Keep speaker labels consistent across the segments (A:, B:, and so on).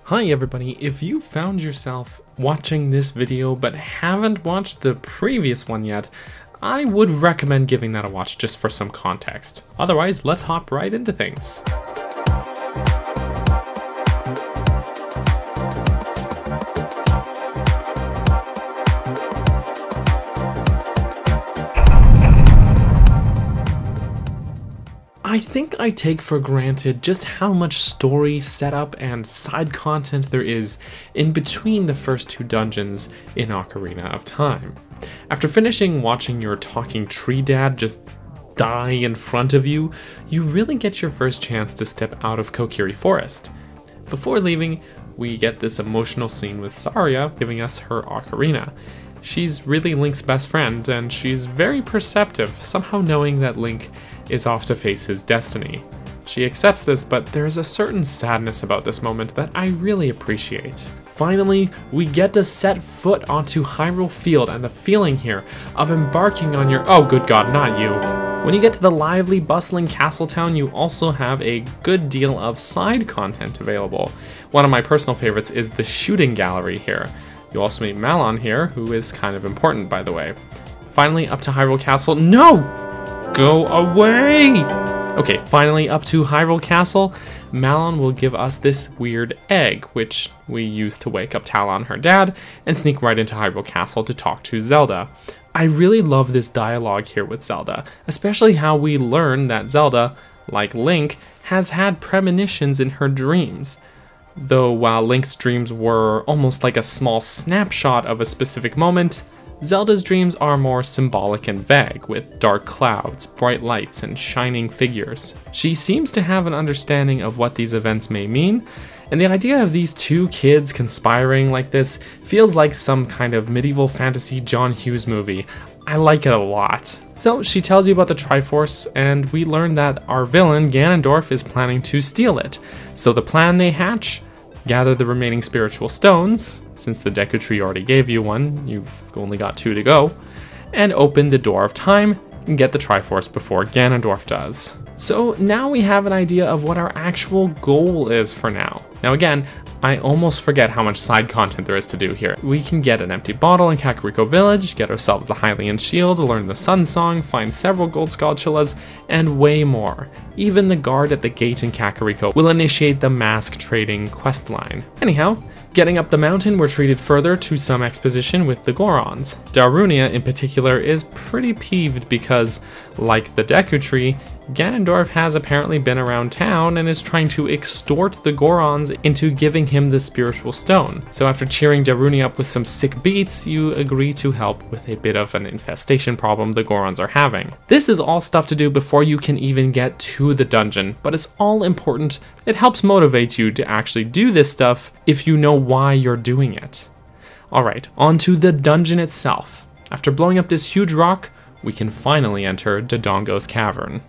A: Hi everybody, if you found yourself watching this video but haven't watched the previous one yet, I would recommend giving that a watch just for some context. Otherwise, let's hop right into things. I think I take for granted just how much story, setup, and side content there is in between the first two dungeons in Ocarina of Time. After finishing watching your talking tree dad just die in front of you, you really get your first chance to step out of Kokiri Forest. Before leaving, we get this emotional scene with Saria giving us her ocarina. She's really Link's best friend, and she's very perceptive, somehow knowing that Link is off to face his destiny. She accepts this, but there's a certain sadness about this moment that I really appreciate. Finally, we get to set foot onto Hyrule Field, and the feeling here of embarking on your— oh good god, not you. When you get to the lively, bustling castle town, you also have a good deal of side content available. One of my personal favorites is the shooting gallery here. You also meet Malon here, who is kind of important, by the way. Finally, up to Hyrule Castle— no! Go away! Okay, finally up to Hyrule Castle, Malon will give us this weird egg, which we use to wake up Talon, her dad, and sneak right into Hyrule Castle to talk to Zelda. I really love this dialogue here with Zelda, especially how we learn that Zelda, like Link, has had premonitions in her dreams. Though while Link's dreams were almost like a small snapshot of a specific moment, Zelda's dreams are more symbolic and vague, with dark clouds, bright lights, and shining figures. She seems to have an understanding of what these events may mean, and the idea of these two kids conspiring like this feels like some kind of medieval fantasy John Hughes movie. I like it a lot. So she tells you about the Triforce, and we learn that our villain, Ganondorf, is planning to steal it. So the plan they hatch: gather the remaining spiritual stones, since the Deku Tree already gave you one, you've only got 2 to go, and open the Door of Time and get the Triforce before Ganondorf does. So now we have an idea of what our actual goal is for now. Now again, I almost forget how much side content there is to do here. We can get an empty bottle in Kakariko Village, get ourselves the Hylian Shield, learn the Sun Song, find several Gold Skulltulas, and way more. Even the guard at the gate in Kakariko will initiate the mask trading questline. Anyhow, getting up the mountain, we're treated further to some exposition with the Gorons. Darunia in particular is pretty peeved because, like the Deku Tree, Ganondorf has apparently been around town and is trying to extort the Gorons into giving him the spiritual stone. So after cheering Darunia up with some sick beats, you agree to help with a bit of an infestation problem the Gorons are having. This is all stuff to do before you can even get to the dungeon, but it's all important. It helps motivate you to actually do this stuff if you know why you're doing it. Alright, on to the dungeon itself. After blowing up this huge rock, we can finally enter Dodongo's Cavern.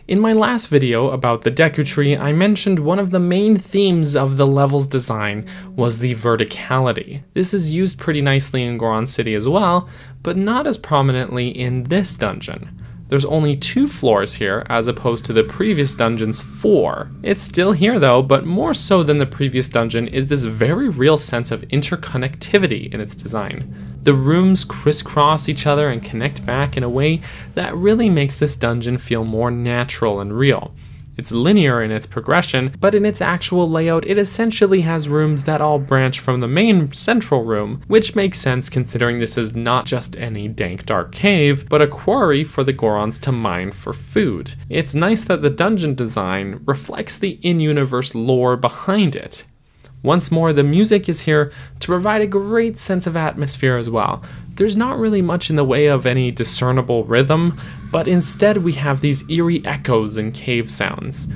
A: In my last video about the Deku Tree, I mentioned one of the main themes of the level's design was the verticality. This is used pretty nicely in Goron City as well, but not as prominently in this dungeon. There's only 2 floors here, as opposed to the previous dungeon's 4. It's still here though, but more so than the previous dungeon is this very real sense of interconnectivity in its design. The rooms crisscross each other and connect back in a way that really makes this dungeon feel more natural and real. It's linear in its progression, but in its actual layout, it essentially has rooms that all branch from the main central room, which makes sense considering this is not just any dank dark cave, but a quarry for the Gorons to mine for food. It's nice that the dungeon design reflects the in-universe lore behind it. Once more, the music is here to provide a great sense of atmosphere as well. There's not really much in the way of any discernible rhythm, but instead we have these eerie echoes and cave sounds.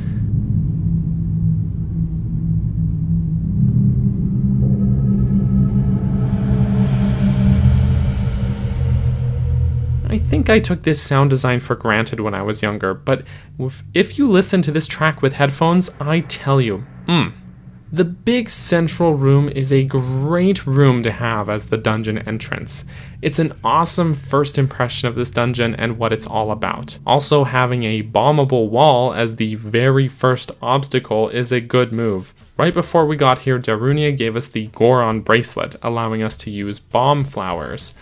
A: I think I took this sound design for granted when I was younger, but if you listen to this track with headphones, I tell you, The big central room is a great room to have as the dungeon entrance. It's an awesome first impression of this dungeon and what it's all about. Also, having a bombable wall as the very first obstacle is a good move. Right before we got here, Darunia gave us the Goron bracelet, allowing us to use bomb flowers.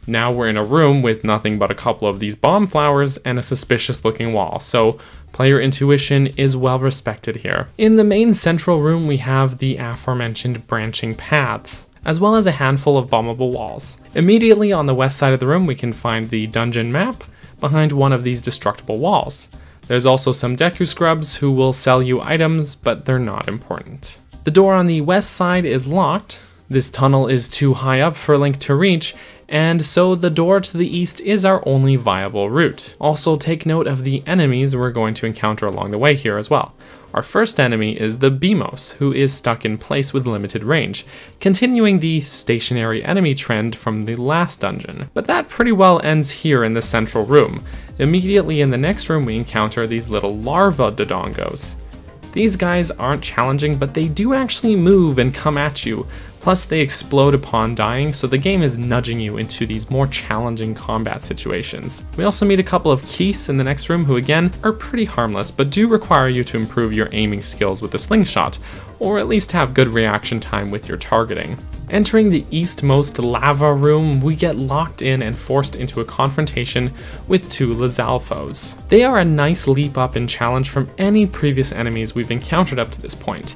A: Now we're in a room with nothing but a couple of these bomb flowers and a suspicious looking wall, so player intuition is well respected here. In the main central room we have the aforementioned branching paths, as well as a handful of bombable walls. Immediately on the west side of the room we can find the dungeon map behind one of these destructible walls. There's also some Deku scrubs who will sell you items, but they're not important. The door on the west side is locked. This tunnel is too high up for Link to reach, and so the door to the east is our only viable route. Also take note of the enemies we're going to encounter along the way here as well. Our first enemy is the Beamos, who is stuck in place with limited range, continuing the stationary enemy trend from the last dungeon. But that pretty well ends here in the central room. Immediately in the next room we encounter these little larva Dodongos. These guys aren't challenging, but they do actually move and come at you. Plus they explode upon dying, so the game is nudging you into these more challenging combat situations. We also meet a couple of Keese in the next room who again are pretty harmless, but do require you to improve your aiming skills with the slingshot, or at least have good reaction time with your targeting. Entering the eastmost lava room, we get locked in and forced into a confrontation with two Lizalfos. They are a nice leap up in challenge from any previous enemies we've encountered up to this point.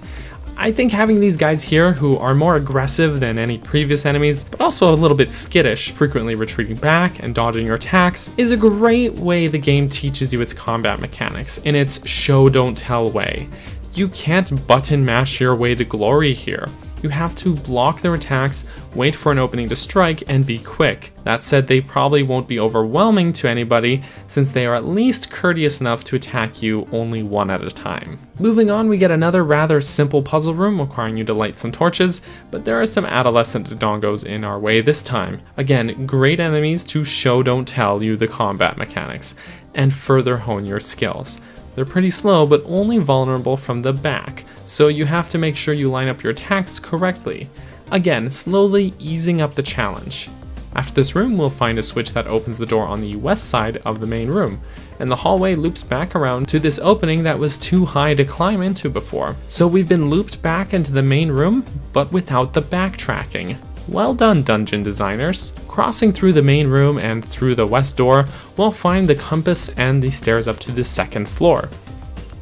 A: I think having these guys here, who are more aggressive than any previous enemies, but also a little bit skittish, frequently retreating back and dodging your attacks, is a great way the game teaches you its combat mechanics in its show don't tell way. You can't button mash your way to glory here. You have to block their attacks, wait for an opening to strike, and be quick. That said, they probably won't be overwhelming to anybody, since they are at least courteous enough to attack you only one at a time. Moving on, we get another rather simple puzzle room requiring you to light some torches, but there are some adolescent Dodongos in our way this time. Again, great enemies to show don't tell you the combat mechanics, and further hone your skills. They're pretty slow, but only vulnerable from the back, so you have to make sure you line up your attacks correctly. Again, slowly easing up the challenge. After this room, we'll find a switch that opens the door on the west side of the main room, and the hallway loops back around to this opening that was too high to climb into before. So we've been looped back into the main room, but without the backtracking. Well done, dungeon designers. Crossing through the main room and through the west door, we'll find the compass and the stairs up to the second floor.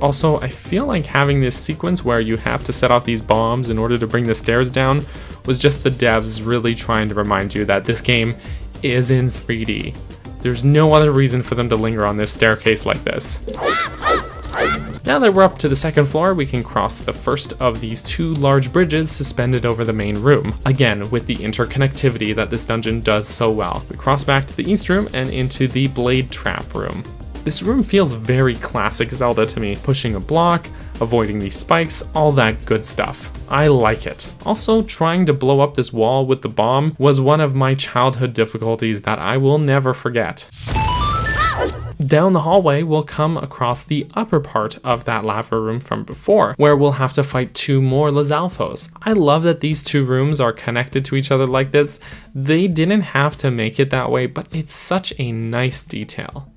A: Also, I feel like having this sequence where you have to set off these bombs in order to bring the stairs down was just the devs really trying to remind you that this game is in 3D. There's no other reason for them to linger on this staircase like this. Now that we're up to the second floor, we can cross the first of these two large bridges suspended over the main room. Again, with the interconnectivity that this dungeon does so well. We cross back to the east room and into the blade trap room. This room feels very classic Zelda to me, pushing a block, avoiding these spikes, all that good stuff. I like it. Also, trying to blow up this wall with the bomb was one of my childhood difficulties that I will never forget. Down the hallway, we'll come across the upper part of that lava room from before, where we'll have to fight two more Lizalfos. I love that these two rooms are connected to each other like this. They didn't have to make it that way, but it's such a nice detail.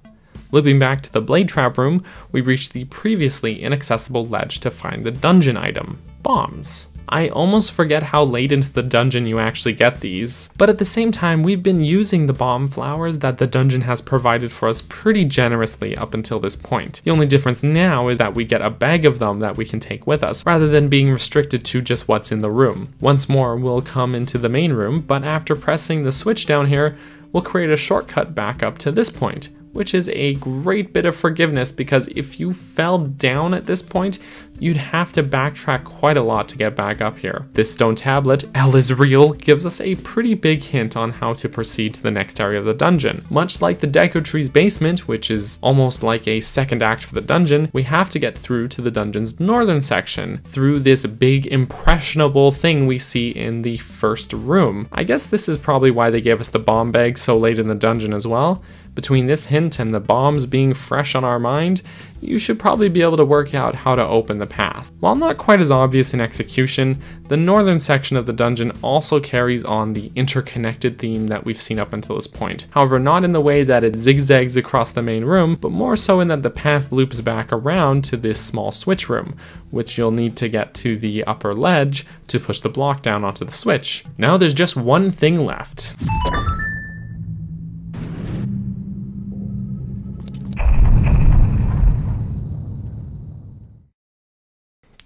A: Looping back to the blade trap room, we reach the previously inaccessible ledge to find the dungeon item, bombs. I almost forget how late into the dungeon you actually get these, but at the same time we've been using the bomb flowers that the dungeon has provided for us pretty generously up until this point. The only difference now is that we get a bag of them that we can take with us, rather than being restricted to just what's in the room. Once more, we'll come into the main room, but after pressing the switch down here, we'll create a shortcut back up to this point, which is a great bit of forgiveness because if you fell down at this point, you'd have to backtrack quite a lot to get back up here. This stone tablet, L is real, gives us a pretty big hint on how to proceed to the next area of the dungeon. Much like the Deku Tree's basement, which is almost like a second act for the dungeon, we have to get through to the dungeon's northern section through this big impressionable thing we see in the first room. I guess this is probably why they gave us the bomb bag so late in the dungeon as well, Between this hint and the bombs being fresh on our mind, you should probably be able to work out how to open the path. While not quite as obvious in execution, the northern section of the dungeon also carries on the interconnected theme that we've seen up until this point. However, not in the way that it zigzags across the main room, but more so in that the path loops back around to this small switch room, which you'll need to get to the upper ledge to push the block down onto the switch. Now there's just one thing left.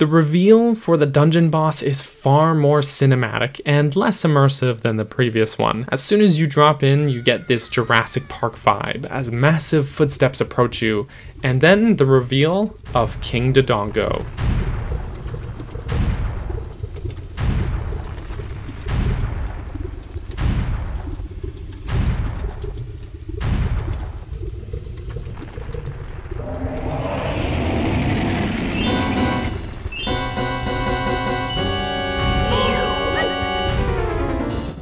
A: The reveal for the dungeon boss is far more cinematic and less immersive than the previous one. As soon as you drop in, you get this Jurassic Park vibe as massive footsteps approach you, and then the reveal of King Dodongo.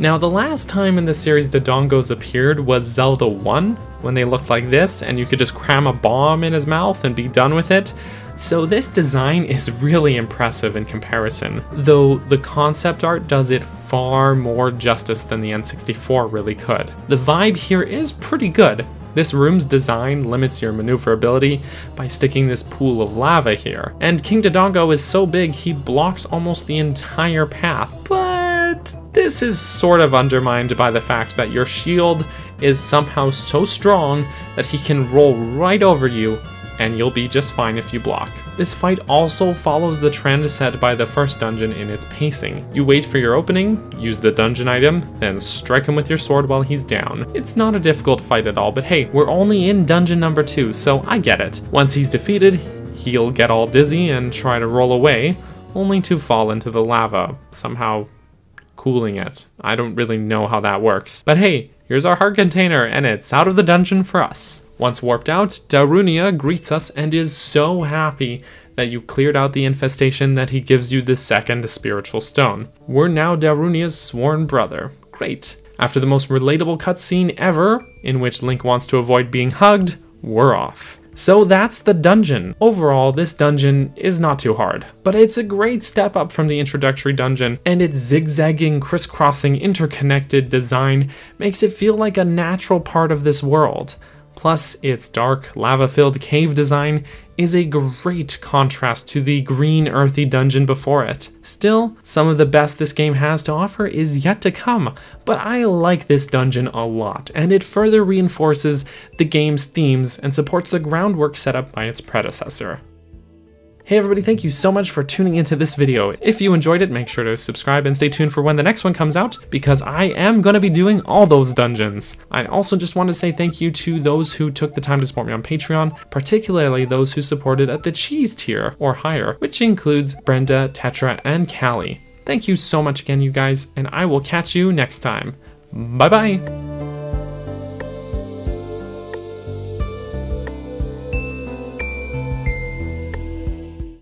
A: Now, the last time in the series Dodongos appeared was Zelda 1, when they looked like this and you could just cram a bomb in his mouth and be done with it. So this design is really impressive in comparison, though the concept art does it far more justice than the N64 really could. The vibe here is pretty good. This room's design limits your maneuverability by sticking this pool of lava here, and King Dodongo is so big he blocks almost the entire path, but this is sort of undermined by the fact that your shield is somehow so strong that he can roll right over you and you'll be just fine if you block. This fight also follows the trend set by the first dungeon in its pacing. You wait for your opening, use the dungeon item, then strike him with your sword while he's down. It's not a difficult fight at all, but hey, we're only in dungeon number 2, so I get it. Once he's defeated, he'll get all dizzy and try to roll away, only to fall into the lava, somehow cooling it. I don't really know how that works. But hey, here's our heart container, and it's out of the dungeon for us. Once warped out, Darunia greets us and is so happy that you cleared out the infestation that he gives you the second spiritual stone. We're now Darunia's sworn brother. Great. After the most relatable cutscene ever, in which Link wants to avoid being hugged, we're off. So that's the dungeon. Overall, this dungeon is not too hard, but it's a great step up from the introductory dungeon, and its zigzagging, crisscrossing, interconnected design makes it feel like a natural part of this world. Plus, its dark, lava-filled cave design is a great contrast to the green, earthy dungeon before it. Still, some of the best this game has to offer is yet to come, but I like this dungeon a lot, and it further reinforces the game's themes and supports the groundwork set up by its predecessor. Hey everybody, thank you so much for tuning into this video. If you enjoyed it, make sure to subscribe and stay tuned for when the next one comes out, because I am going to be doing all those dungeons. I also just want to say thank you to those who took the time to support me on Patreon, particularly those who supported at the cheese tier or higher, which includes Brenda, Tetra, and Callie. Thank you so much again, you guys, and I will catch you next time. Bye bye!